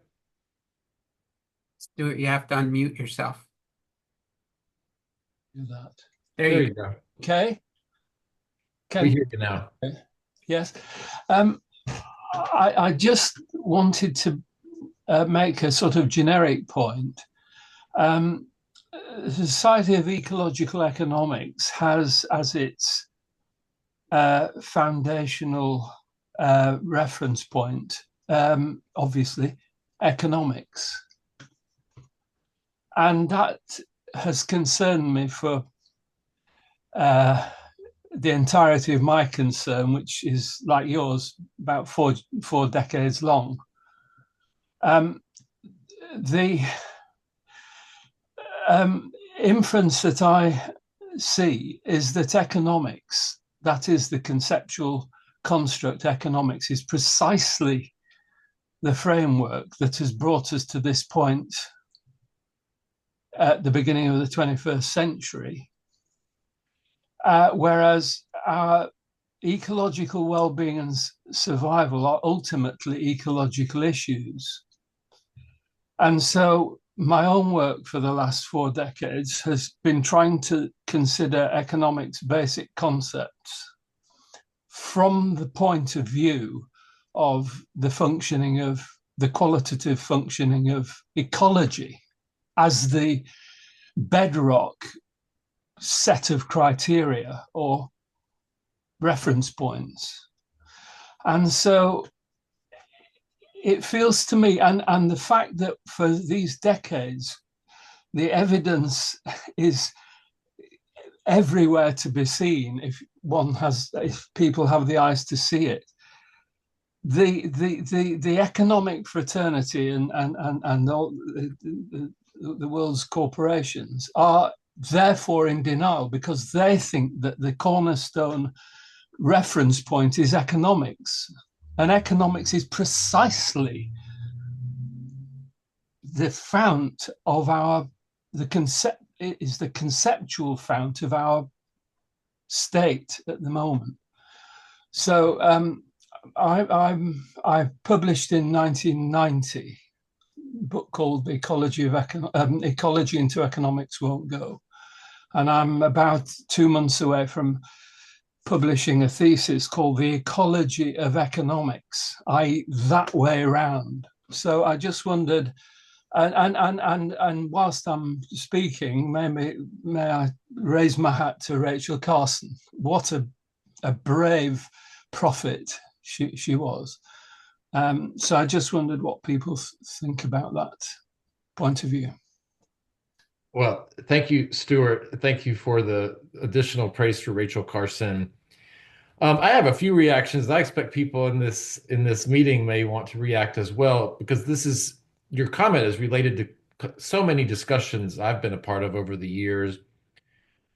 Stuart, you have to unmute yourself. Do that. There you go. go. Okay. We hear you now. Yes. I just wanted to make a sort of generic point. The Society of Ecological Economics has as its foundational reference point, obviously, economics. And that has concerned me for the entirety of my concern, which is like yours, about four decades long. The inference that I see is that economics, that is the conceptual construct economics, is precisely the framework that has brought us to this point at the beginning of the 21st century. Whereas our ecological well-being and survival are ultimately ecological issues. And so my own work for the last 4 decades has been trying to consider economics' basic concepts from the point of view of the functioning of the qualitative functioning of ecology as the bedrock set of criteria or reference points. And so it feels to me, and the fact that for these decades, the evidence is everywhere to be seen if people have the eyes to see it. The economic fraternity and all the world's corporations are therefore in denial because they think that the cornerstone reference point is economics. And economics is precisely the fount of the conceptual fount of our state at the moment. So I published in 1990 a book called Ecology into Economics Won't Go. And I'm about 2 months away from publishing a thesis called The Ecology of Economics, i.e. that way around. So I just wondered, and whilst I'm speaking, may I raise my hat to Rachel Carson. What a brave prophet she was. So I just wondered what people think about that point of view. Well, thank you, Stuart. Thank you for the additional praise for Rachel Carson. I have a few reactions. I expect people in this meeting may want to react as well, because your comment is related to so many discussions I've been a part of over the years.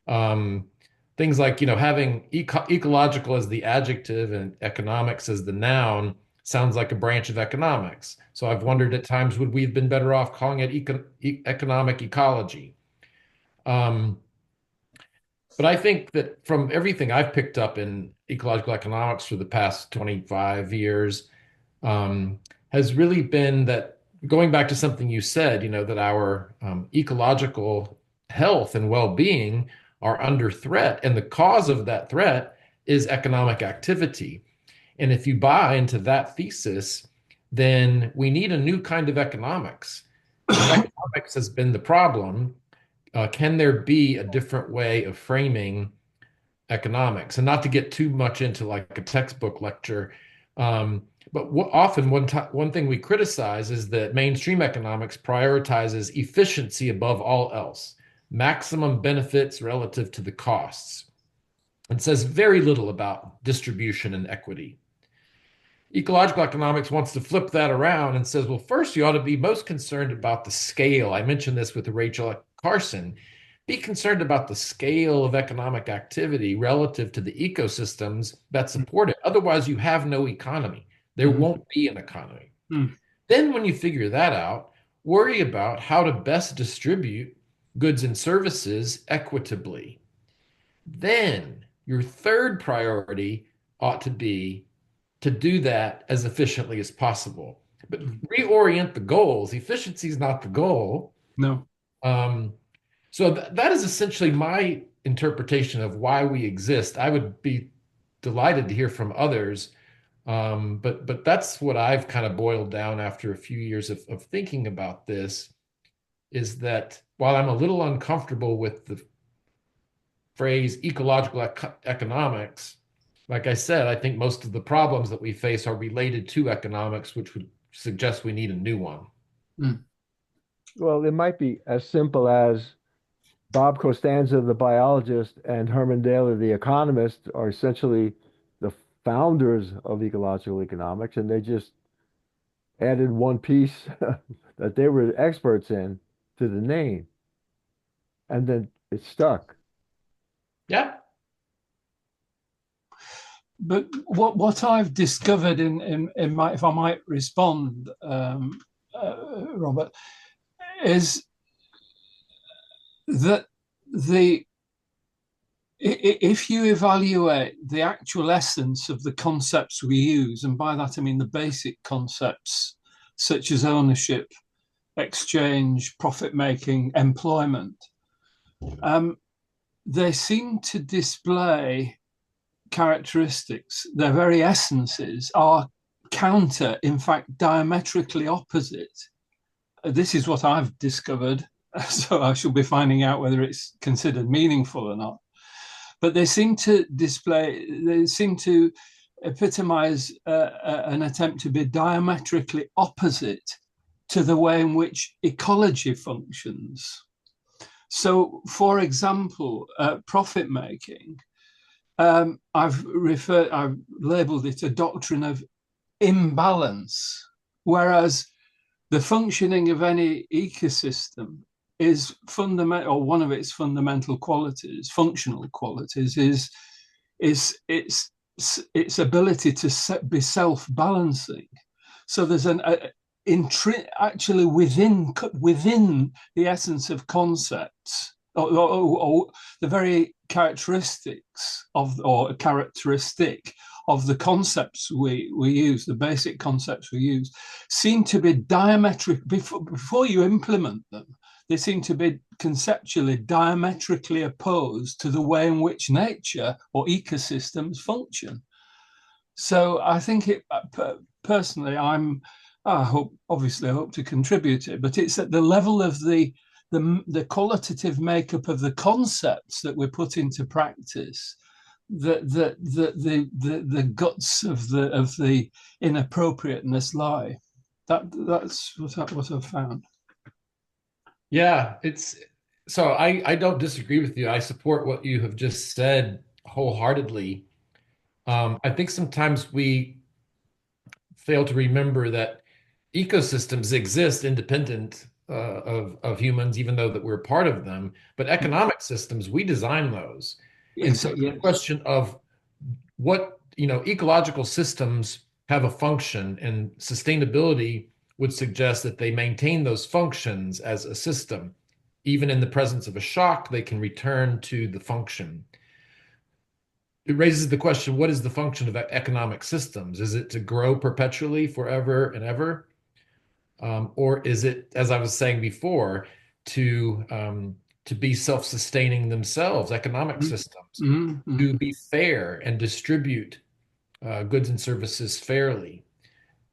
Things like, having ecological as the adjective and economics as the noun sounds like a branch of economics. So I've wondered at times, would we have been better off calling it economic ecology? But I think that from everything I've picked up in ecological economics for the past 25 years, has really been that, going back to something you said, that our ecological health and well-being are under threat. And the cause of that threat is economic activity. And if you buy into that thesis, then we need a new kind of economics. Economics has been the problem. Can there be a different way of framing economics? And not to get too much into like a textbook lecture, but often one thing we criticize is that mainstream economics prioritizes efficiency above all else, maximum benefits relative to the costs, and says very little about distribution and equity. Ecological economics wants to flip that around and says, well, first you ought to be most concerned about the scale. I mentioned this with Rachel Carson. Be concerned about the scale of economic activity relative to the ecosystems that support it. Otherwise, you have no economy. There won't be an economy. Then when you figure that out, worry about how to best distribute goods and services equitably. Then your third priority ought to be to do that as efficiently as possible. But reorient the goals. Efficiency is not the goal. No. So that is essentially my interpretation of why we exist. I would be delighted to hear from others, but that's what I've kind of boiled down after a few years of thinking about this, is that while I'm a little uncomfortable with the phrase ecological economics, like I said, I think most of the problems that we face are related to economics, which would suggest we need a new one. Well, it might be as simple as Bob Costanza, the biologist, and Herman Daly, the economist, are essentially the founders of ecological economics, and they just added one piece that they were experts in to the name, and then it stuck. Yeah. But what I've discovered in my, if I might respond, Robert, is that if you evaluate the actual essence of the concepts we use, and by that I mean the basic concepts such as ownership, exchange, profit making, employment, they seem to display characteristics. Their very essences are counter, in fact, diametrically opposite. This is what I've discovered, so I shall be finding out whether it's considered meaningful or not. But they seem to epitomize an attempt to be diametrically opposite to the way in which ecology functions. So, for example, profit making, I've labeled it a doctrine of imbalance, whereas the functioning of any ecosystem is fundamental, or one of its fundamental qualities, functional qualities, is its ability to be self-balancing. So there's actually within the essence of concepts, or the very characteristics of, or a characteristic of the concepts we use, the basic concepts we use, seem to be diametric. Before you implement them, they seem to be conceptually diametrically opposed to the way in which nature or ecosystems function. So I think personally, I hope to contribute it, but it's at the level of the qualitative makeup of the concepts that we put into practice that the guts of the inappropriateness lie. That's what I've found. Yeah, so I don't disagree with you. I support what you have just said wholeheartedly. I think sometimes we fail to remember that ecosystems exist independent of humans, even though that we're part of them. But economic systems, we design those. And so the question of what, ecological systems have a function, and sustainability would suggest that they maintain those functions as a system. Even in the presence of a shock, they can return to the function. It raises the question, what is the function of economic systems? Is it to grow perpetually forever and ever? Or is it, as I was saying before, to be self-sustaining themselves, economic systems, to be fair and distribute goods and services fairly?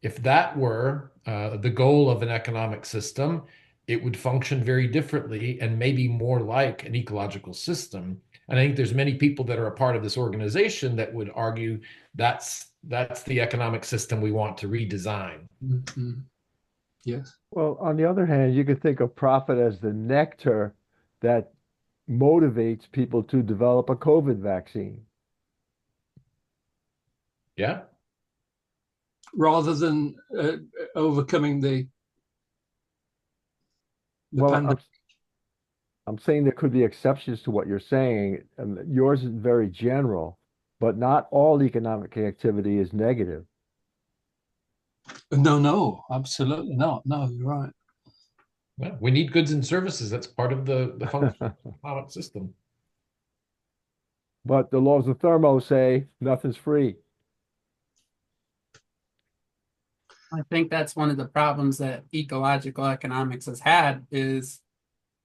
If that were the goal of an economic system, it would function very differently and maybe more like an ecological system. And I think there's many people that are a part of this organization that would argue that's the economic system we want to redesign. Mm-hmm. Yes. Well, on the other hand, you could think of profit as the nectar that motivates people to develop a COVID vaccine. Yeah. Rather than overcoming the pandemic. I'm saying there could be exceptions to what you're saying, and yours is very general, but not all economic activity is negative. No, absolutely not. No, you're right. Well, we need goods and services. That's part of the function of the economic system. But the laws of thermo say nothing's free. I think that's one of the problems that ecological economics has had, is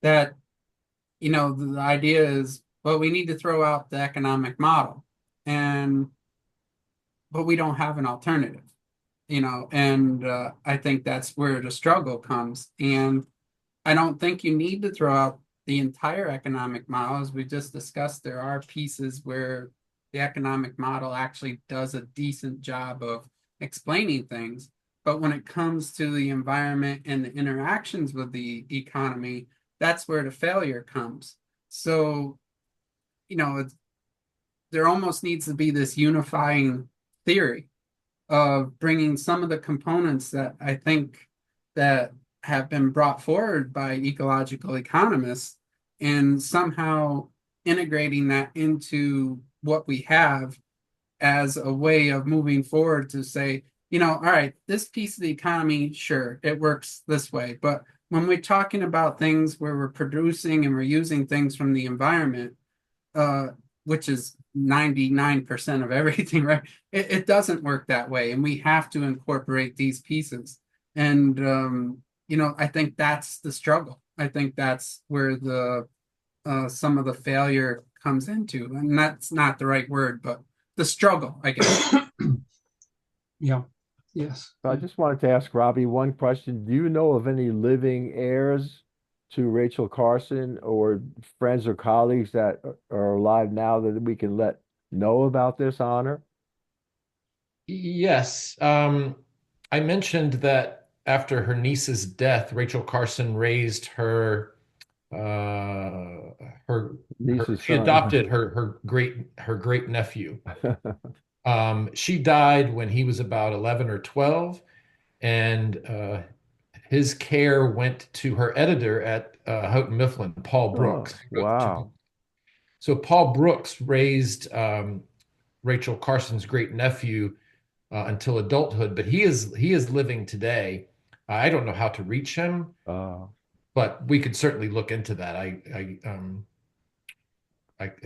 that, the idea is, well, we need to throw out the economic model, but we don't have an alternative, and I think that's where the struggle comes. And I don't think you need to throw out the entire economic model. As we just discussed, there are pieces where the economic model actually does a decent job of explaining things. But when it comes to the environment and the interactions with the economy, that's where the failure comes. So, there almost needs to be this unifying theory of bringing some of the components that I think that have been brought forward by ecological economists and somehow integrating that into what we have as a way of moving forward to say, all right, this piece of the economy, sure, it works this way. But when we're talking about things where we're producing and we're using things from the environment, which is 99% of everything, right? It doesn't work that way. And we have to incorporate these pieces. And, I think that's the struggle. I think that's where some of the failure comes into. And that's not the right word, but the struggle, I guess. Yeah. Yes. So I just wanted to ask Robby one question. Do you know of any living heirs to Rachel Carson, or friends or colleagues that are alive now that we can let know about this honor? Yes. I mentioned that after her niece's death, Rachel Carson raised she adopted her great nephew. She died when he was about 11 or 12, and his care went to her editor at Houghton Mifflin, Paul Brooks. Oh, wow. So Paul Brooks raised Rachel Carson's great nephew until adulthood, but he is living today. I don't know how to reach him, but we could certainly look into that. I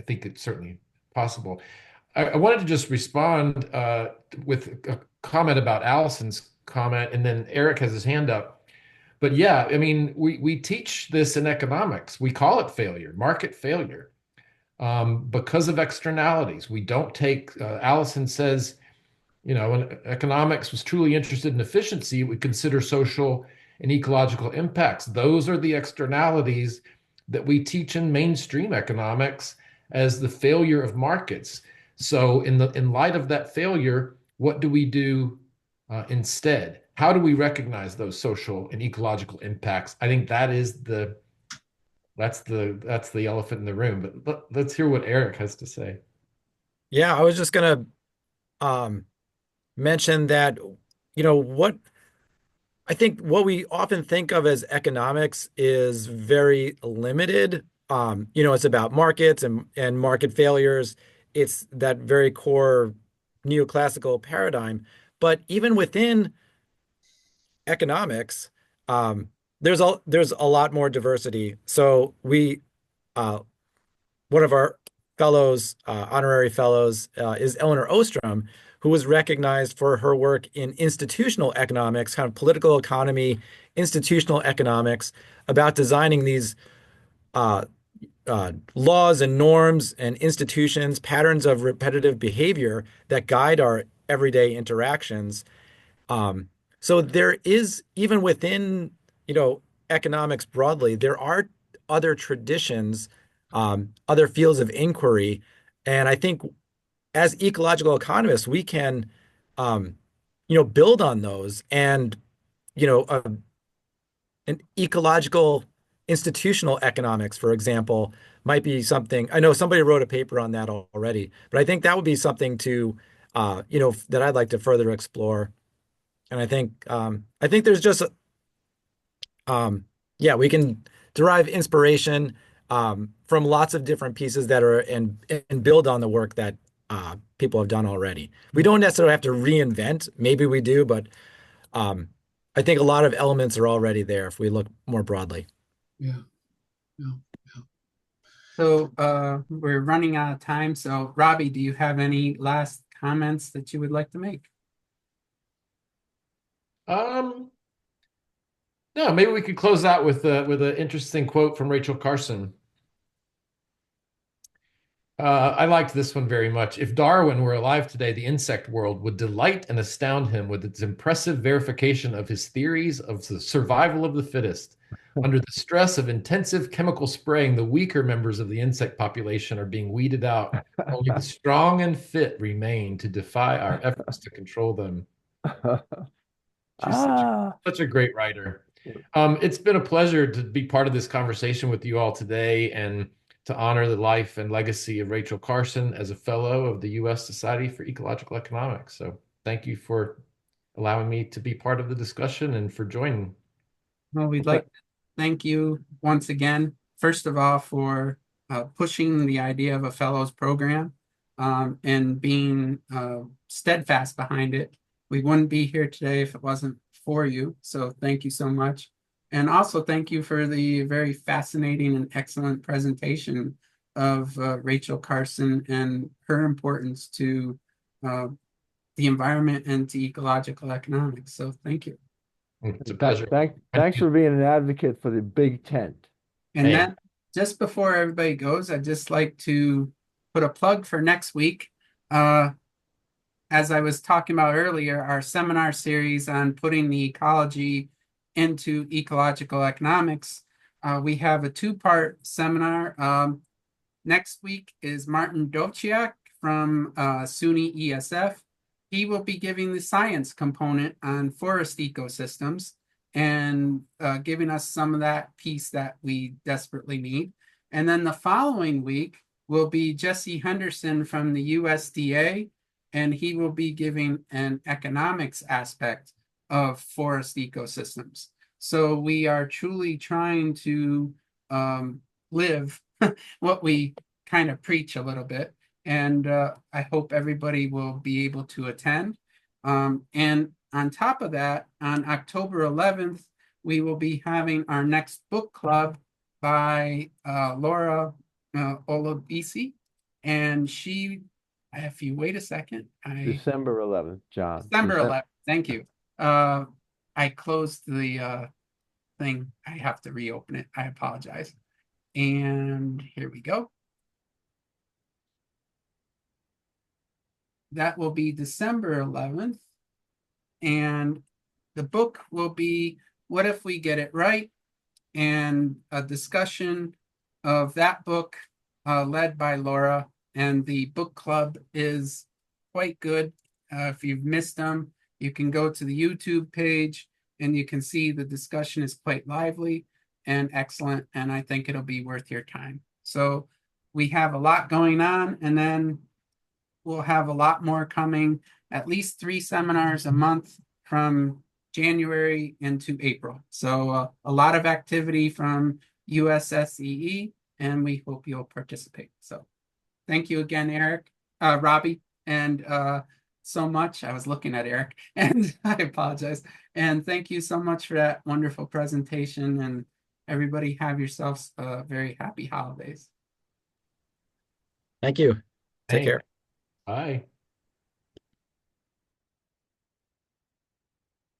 think it's certainly possible. I wanted to just respond with a comment about Allison's comment, and then Eric has his hand up. But yeah, I mean, we teach this in economics. We call it failure, market failure, because of externalities. We don't take, Allison says, when economics was truly interested in efficiency, we consider social and ecological impacts. Those are the externalities that we teach in mainstream economics as the failure of markets. So in light of that failure, what do we do instead? How do we recognize those social and ecological impacts? I think that's the elephant in the room. But let's hear what Eric has to say. Yeah, I was just gonna um, mention that, what I think what we often think of as economics is very limited. It's about markets and market failures. It's that very core neoclassical paradigm. But even within economics, there's a lot more diversity. So uh, one of our fellows, honorary fellows, is Eleanor Ostrom, who was recognized for her work in institutional economics, kind of political economy, institutional economics, about designing these uh, laws and norms and institutions, patterns of repetitive behavior that guide our everyday interactions. Um, so there is, even within, economics broadly, there are other traditions, other fields of inquiry. And I think as ecological economists, we can, um, build on those. And, you know, uh, an ecological institutional economics, for example, might be something. I know somebody wrote a paper on that already, but I think that would be something to, that I'd like to further explore. And I think there's just um, yeah, we can derive inspiration from lots of different pieces that are and build on the work that people have done already. We don't necessarily have to reinvent. Maybe we do, but um, I think a lot of elements are already there if we look more broadly. Yeah, yeah. So we're running out of time. So Robby, do you have any last comments that you would like to make? Um, no, maybe we could close out with an interesting quote from Rachel Carson. I liked this one very much. If Darwin were alive today, the insect world would delight and astound him with its impressive verification of his theories of the survival of the fittest. Under the stress of intensive chemical spraying, the weaker members of the insect population are being weeded out. Only the strong and fit remain to defy our efforts to control them. She's such a great writer. It's been a pleasure to be part of this conversation with you all today and to honor the life and legacy of Rachel Carson as a fellow of the U.S. Society for Ecological Economics. So thank you for allowing me to be part of the discussion and for joining. Well, we'd like to thank you once again, first of all, for pushing the idea of a fellows program and being steadfast behind it. We wouldn't be here today if it wasn't for you. So thank you so much. And also thank you for the very fascinating and excellent presentation of Rachel Carson and her importance to the environment and to ecological economics. So thank you. It's a pleasure. Thanks for being an advocate for the big tent. And then just before everybody goes, I'd just like to put a plug for next week. As I was talking about earlier, our seminar series on putting the ecology into ecological economics. We have a two-part seminar. Next week is Martin Dovciak from SUNY ESF. He will be giving the science component on forest ecosystems and giving us some of that piece that we desperately need. And then the following week will be Jesse Henderson from the USDA, and he will be giving an economics aspect of forest ecosystems. So we are truly trying to live what we kind of preach a little bit. And I hope everybody will be able to attend. And on top of that, on October 11th, we will be having our next book club by Laura Olabisi. And she, if you wait a second, December 11th, John. December 11th, thank you. I closed the thing. I have to reopen it. I apologize. And here we go. That will be December 11th. And the book will be What If We Get It Right? And a discussion of that book led by Laura. And the book club is quite good. If you've missed them, you can go to the YouTube page and you can see the discussion is quite lively and excellent. And I think it'll be worth your time. So we have a lot going on, and then we'll have a lot more coming, at least 3 seminars a month from January into April. So a lot of activity from USSEE, and we hope you'll participate. So thank you again, Eric, Robby, and so much. I was looking at Eric, and I apologize. And thank you so much for that wonderful presentation. And everybody have yourselves very happy holidays. Thank you. Take Thanks. care. Bye.